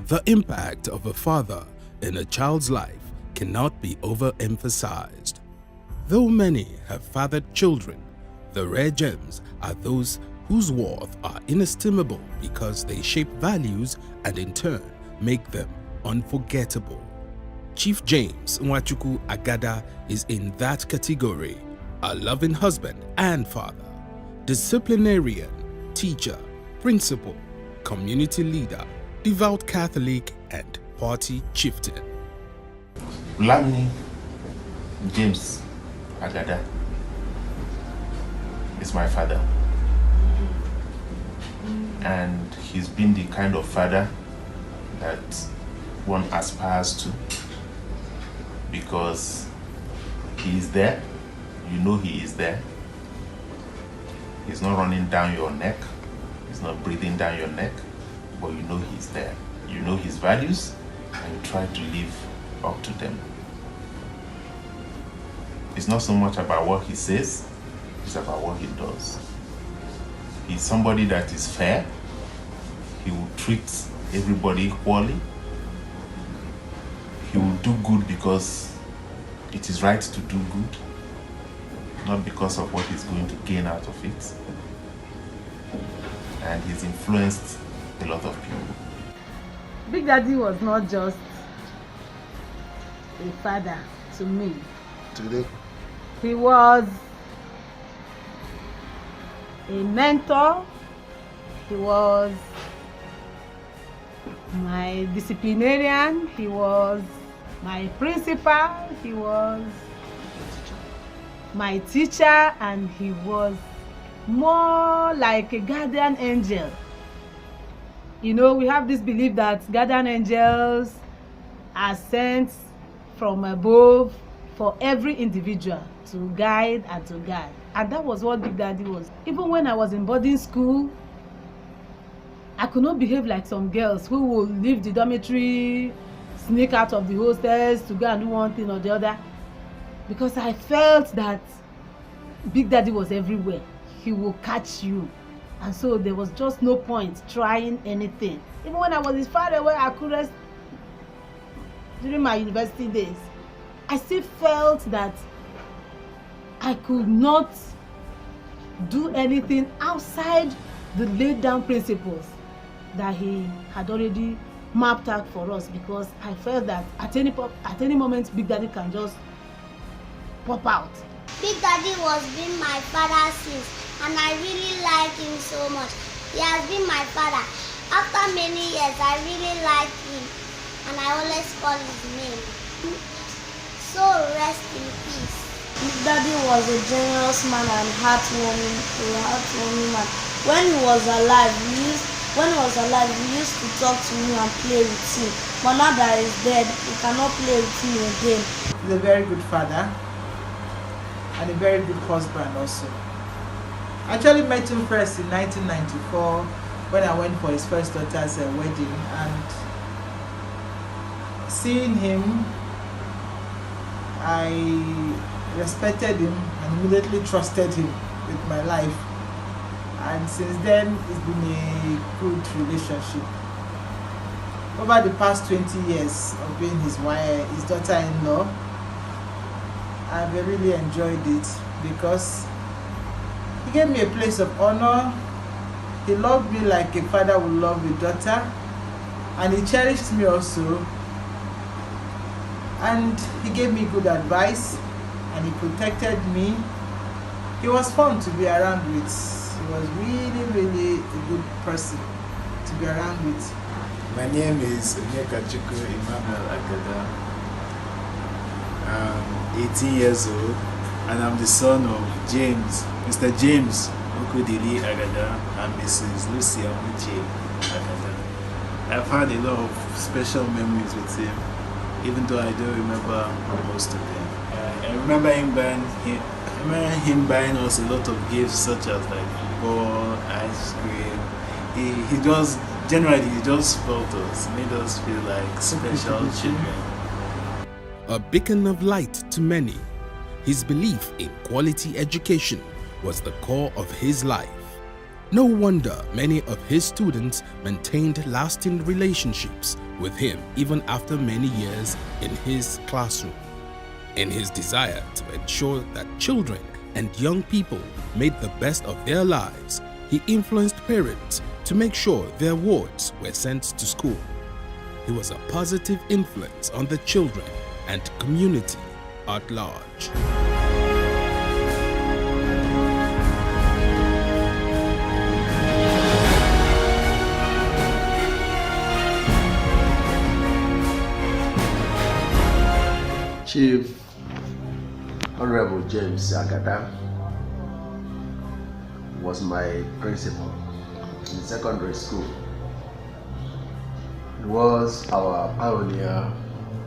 The impact of a father in a child's life cannot be overemphasized. Though many have fathered children, the rare gems are those whose worth are inestimable because they shape values and in turn make them unforgettable. Chief James Nwachukwu Agada is in that category, a loving husband and father, disciplinarian, teacher, principal, community leader, devout Catholic, and party chieftain. Ulamnyi James Agada is my father, and he's been the kind of father that one aspires to, because he is there, you know he is there. He's not running down your neck, he's not breathing down your neck, but you know he's there. You know his values and you try to live up to them. It's not so much about what he says, it's about what he does. He's somebody that is fair. He will treat everybody equally. He will do good because it is right to do good, not because of what he's going to gain out of it. And he's influenced a lot of people. Big Daddy was not just a father to me. Today? He was a mentor. He was my disciplinarian. He was my principal. He was my teacher, and he was more like a guardian angel. You know, we have this belief that guardian angels are sent from above for every individual to guide and to guide. And that was what Big Daddy was. Even when I was in boarding school, I could not behave like some girls who would leave the dormitory, sneak out of the hostels to go and do one thing or the other, because I felt that Big Daddy was everywhere. He will catch you. And so there was just no point trying anything. Even when I was as far away I could rest during my university days, I still felt that I could not do anything outside the laid down principles that he had already mapped out for us, because I felt that at any moment Big Daddy can just pop out. Big Daddy was been my father since, and I really like him so much. He has been my father. After many years, I really like him, and I always call his name. So rest in peace. Big Daddy was a generous man and heartwarming man. When he was alive, we used to talk to him and play with him. But now that he's dead, we cannot play with him again. He's a very good father and a very good husband also. I actually met him first in 1994 when I went for his first daughter's wedding, and seeing him, I respected him and immediately trusted him with my life. And since then, it's been a good relationship. Over the past 20 years of being his daughter-in-law, I've really enjoyed it because he gave me a place of honor. He loved me like a father would love a daughter, and he cherished me also. And he gave me good advice, and he protected me. He was fun to be around with. He was really, really a good person to be around with. My name is Emmanuel Agada. I'm 18 years old, and I'm the son of Mr. James Okudili Agada and Mrs. Lucia Muche Agada. I've had a lot of special memories with him, even though I don't remember most of them. I remember him buying us a lot of gifts, such as like ball, ice cream. He just felt us, made us feel like special children. A beacon of light to many, his belief in quality education was the core of his life. No wonder many of his students maintained lasting relationships with him even after many years in his classroom. In his desire to ensure that children and young people made the best of their lives, he influenced parents to make sure their wards were sent to school. He was a positive influence on the children and community at large. Chief Honorable James Agada was my principal in secondary school. He was our pioneer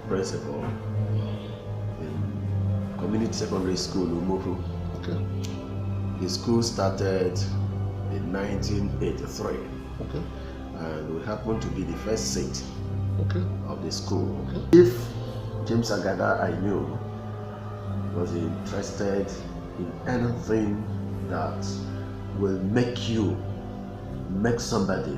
principal in community secondary school Umuku. Okay. The school started in 1983. Okay. And we happened to be the first seat Okay. of the school. Okay. If James Agada, I knew, was interested in anything that will make somebody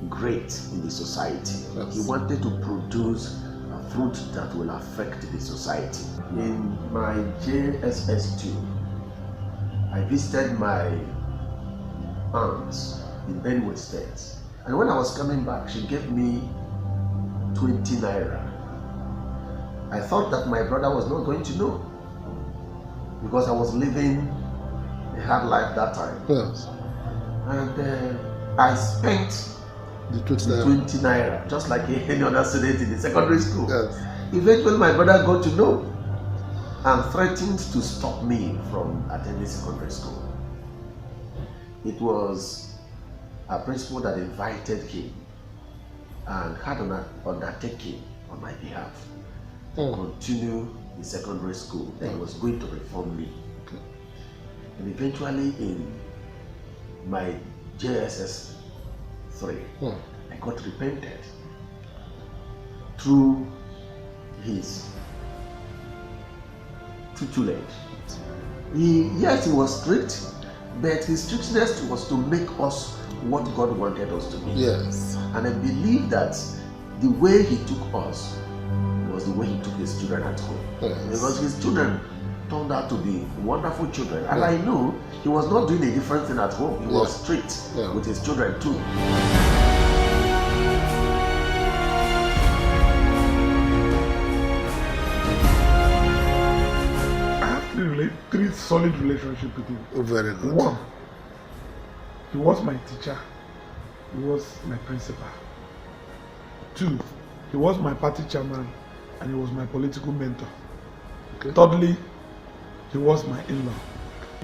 great in the society. Yes. He wanted to produce a fruit that will affect the society. In my JSS2, I visited my aunt in Benue State. And when I was coming back, she gave me 20 naira. I thought that my brother was not going to know because I was living a hard life that time. Yes. And I spent The 20 the naira. 20 naira just like any other student in the secondary school. Yes. Eventually my brother got to know and threatened to stop me from attending secondary school. It was a principal that invited him and had an undertaking on my behalf to continue in secondary school. Then he was going to reform me. Okay. And eventually in my JSS 3, I got repented through his tutelage. Yes, he was strict, but his strictness was to make us what God wanted us to be. Yes. And I believe that the way he took us was the way he took his children at home. Yes. Because his children turned out to be wonderful children. And I know he was not doing a different thing at home. He was strict with his children too. I have three solid relationships with him. Oh, very good. One, he was my teacher. He was my principal. Two, he was my party chairman and he was my political mentor. Okay. Thirdly, he was my in-law.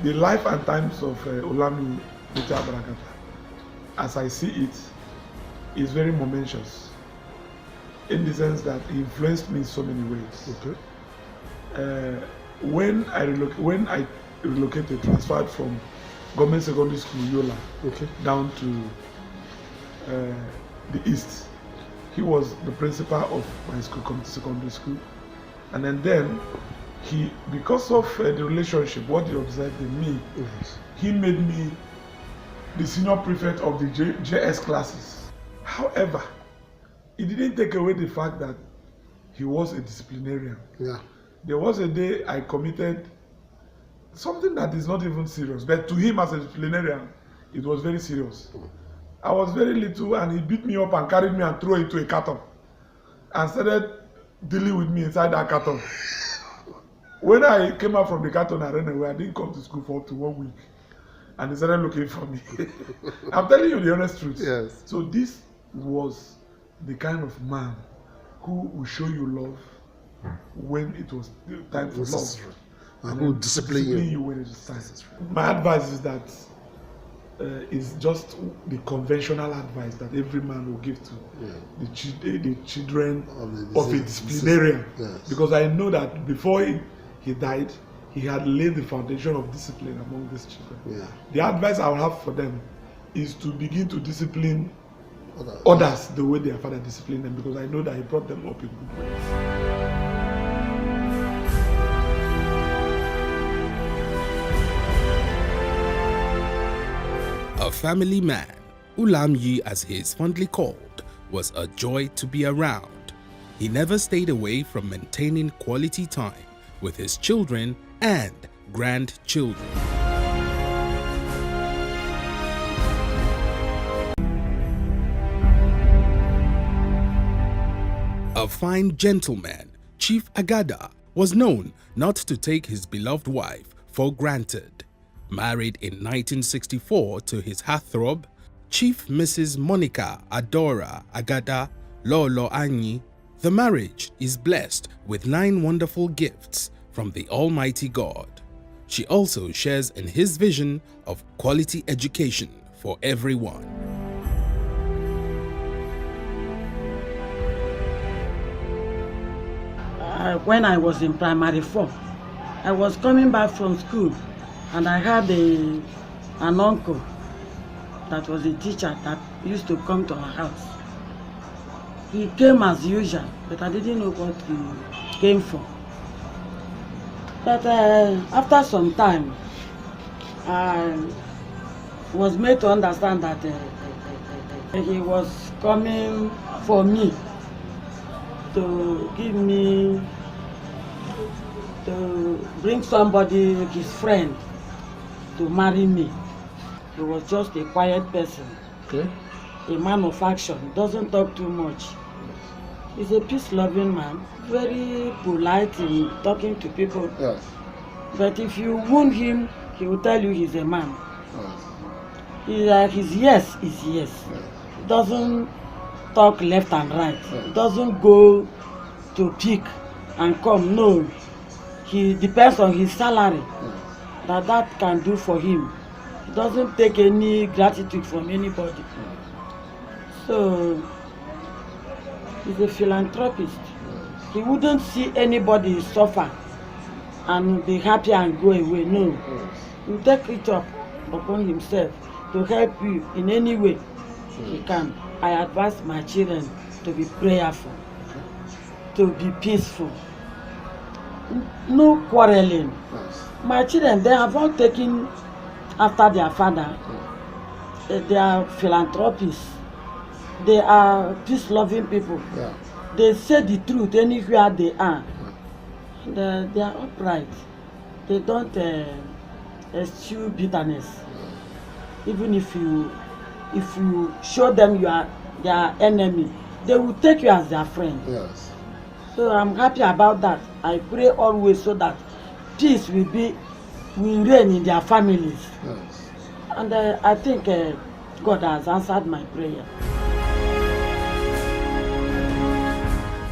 The life and times of Ulamnyi, agbarakata, as I see it, is very momentous in the sense that he influenced me in so many ways. Okay. When I relocated, transferred from government secondary school Yola down to the east, he was the principal of my school, community secondary school, and then he, because of the relationship, what he observed in me, he made me the senior prefect of the JS classes. However, it didn't take away the fact that he was a disciplinarian. Yeah. There was a day I committed something that is not even serious, but to him as a disciplinarian, it was very serious. I was very little and he beat me up and carried me and threw into a carton and started dealing with me inside that carton. When I came out from the carton and ran away, I didn't come to school for up to 1 week. And he started looking for me. I'm telling you the honest truth. Yes. So this was the kind of man who will show you love when it was time for love. And who discipline you when it is time. My advice is that is just the conventional advice that every man will give to the children of a disciplinarian. Yes. Because I know that before he died, he had laid the foundation of discipline among these children. Yeah. The advice I will have for them is to begin to discipline others the way their father disciplined them, because I know that he brought them up in good ways. A family man, Ulamnyi as he is fondly called, was a joy to be around. He never stayed away from maintaining quality time with his children and grandchildren. A fine gentleman, Chief Agada, was known not to take his beloved wife for granted. Married in 1964 to his heartthrob, Chief Mrs. Monica Adora Agada Ulamnyi, the marriage is blessed with 9 wonderful gifts from the Almighty God. She also shares in his vision of quality education for everyone. When I was in primary 4, I was coming back from school and I had an uncle that was a teacher that used to come to our house. He came as usual, but I didn't know what he came for. But after some time, I was made to understand that he was coming for me to give me, to bring somebody, his friend, to marry me. He was just a quiet person, Okay. a man of action, doesn't talk too much. He's a peace-loving man, very polite in talking to people. Yes. But if you wound him, he will tell you he's a man. Yes. His yes is yes. Yes. He doesn't talk left and right. Yes. He doesn't go to pick and come. No. He depends on his salary. Yes. That can do for him. He doesn't take any gratitude from anybody. So he's a philanthropist. He wouldn't see anybody suffer and be happy and go away. No. Yes. He will take it up upon himself to help you in any way he can. I advise my children to be prayerful, to be peaceful, no quarreling. Yes. My children, they have all taken after their father. They are philanthropists. They are peace-loving people. Yeah. They say the truth anywhere they are. And, they are upright. They don't eschew bitterness. Even if you show them you are their enemy, they will take you as their friend. Yes. So I'm happy about that. I pray always so that peace will reign in their families. Yes. And I think God has answered my prayer.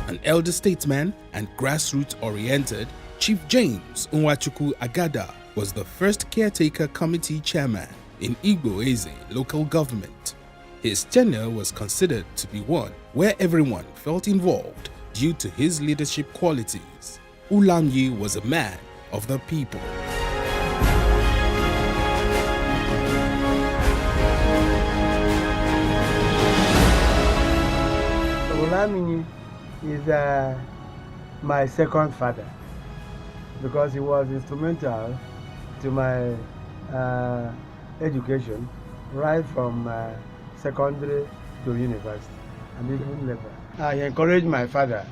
An elder statesman and grassroots-oriented, Chief James Nwachukwu Agada was the first caretaker committee chairman in Igbo Eze local government. His tenure was considered to be one where everyone felt involved due to his leadership qualities. Ulamnyi was a man of the people. Ulamnyi is my second father because he was instrumental to my education right from secondary to university and even later. I encouraged my father,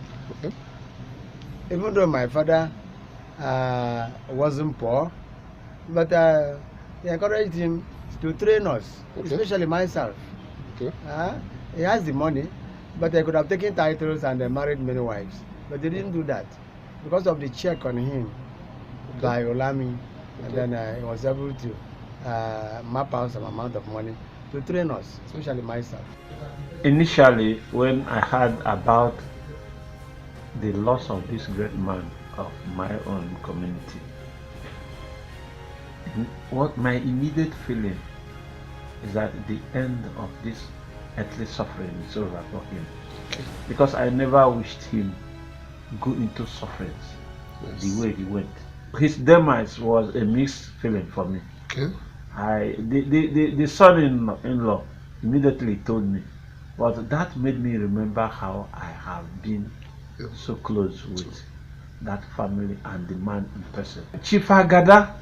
even though my father wasn't poor, but he encouraged him to train us, especially myself. He has the money, but I could have taken titles and married many wives, but they didn't do that because of the check on him by Ulamnyi, and then he was able to map out some amount of money to train us, especially myself. Initially, when I heard about the loss of this great man of my own community, what my immediate feeling is that the end of this earthly suffering is over for him. Because I never wished him go into sufferings the way he went. His demise was a mixed feeling for me. The son-in-law immediately told me, but that made me remember how I have been so close with that family and the man in person. Chief Agada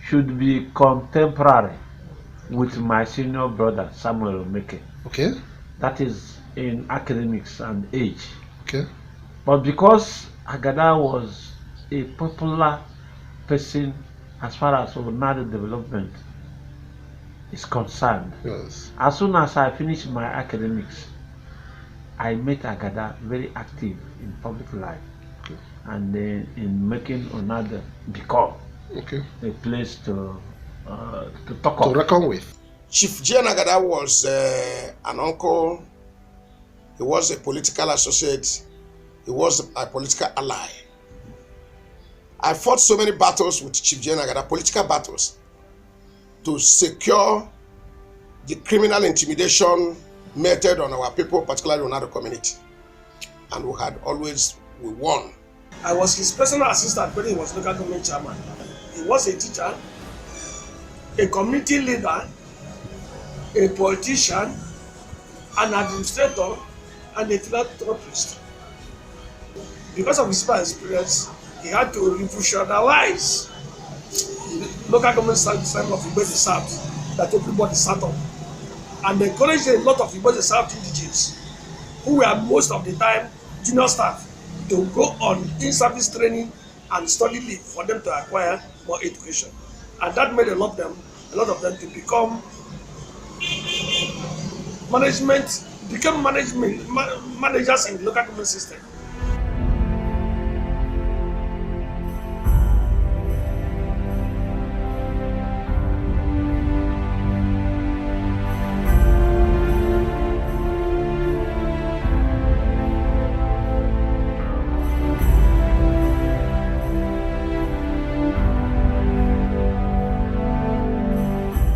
should be contemporary with my senior brother Samuel Omeke. Okay. That is in academics and age. Okay. But because Agada was a popular person as far as unadu development is concerned, yes, as soon as I finished my academics, I met Agada very active in public life, okay, and in making unadu become a place to talk to reckon with. Chief Jane Agada was an uncle. He was a political associate. He was a political ally. I fought so many battles with Chief Jane Agada, political battles, to secure the criminal intimidation meted on our people, particularly on our community. And we won. I was his personal assistant when he was local government chairman. He was a teacher, a community leader, a politician, an administrator, and a philanthropist. Because of his past experience, he had to revolutionalize the local government system of Igbo South that everybody sat up, and encouraged a lot of Igbo South indigenes who were most of the time junior staff to go on in-service training and study leave for them to acquire more education, and that made a lot of them to become managers in the local government system.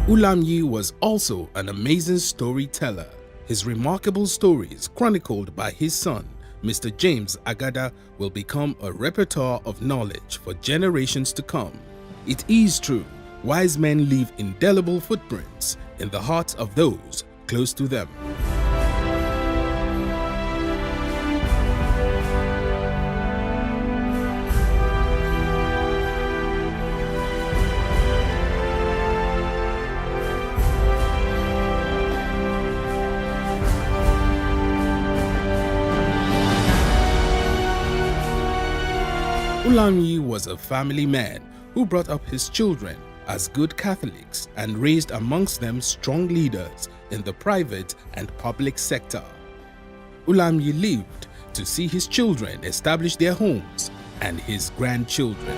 Ulamnyi was also an amazing storyteller. His remarkable stories, chronicled by his son, Mr. James Agada, will become a repertoire of knowledge for generations to come. It is true, wise men leave indelible footprints in the hearts of those close to them. Ulamnyi was a family man who brought up his children as good Catholics and raised amongst them strong leaders in the private and public sector. Ulamnyi lived to see his children establish their homes and his grandchildren.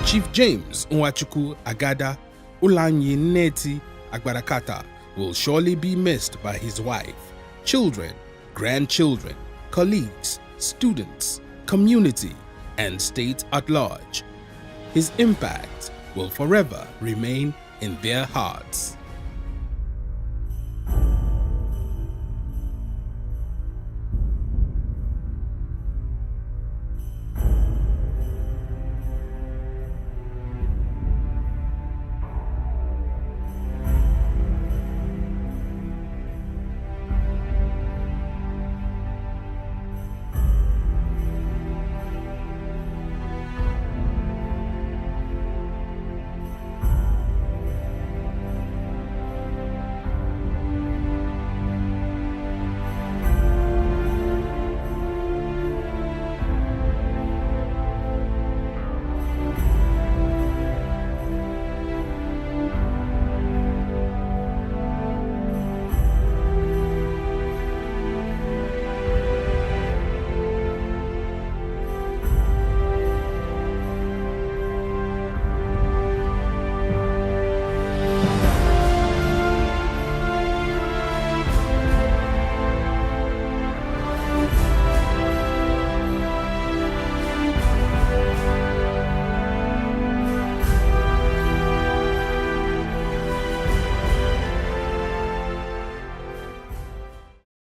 Chief James Nwachukwu Agada Ulamnyi Neti Agbarakata will surely be missed by his wife, children, grandchildren, colleagues, students, community, and state at large. His impact will forever remain in their hearts.